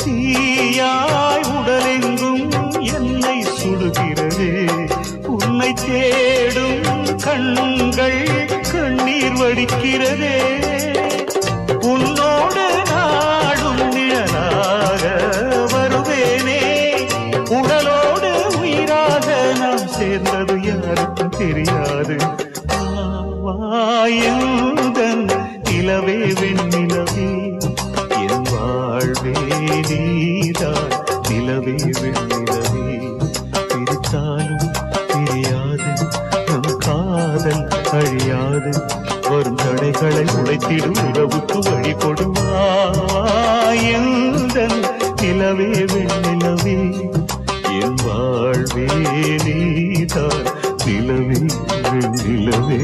தீயாய் உடலெங்கும் என்னை சுடுகிறதே உன்னை தேடும் கண்கள் கண்ணீர் வடிக்கிறதே உன்னோடு நாடும் நிழலாக வருவேனே உடலோடு உயிராக நாம் சேர்ந்தது யாருக்கும் தெரியாது வாயுதன் நிலவே வெண்ணிலவே என் வாழ்வே நீதான் நிலவே வெண்ணிலவே பிரித்தாலும் பிரியாது நம் காதல் அழியாது வரும் தடைகளை உடைத்திடும் உறவுக்கு வழி கொடுவாயுதன் நிலவே வெண்ணிலவே என் வாழ்வே நீதான் நிலவே வெண்ணிலவே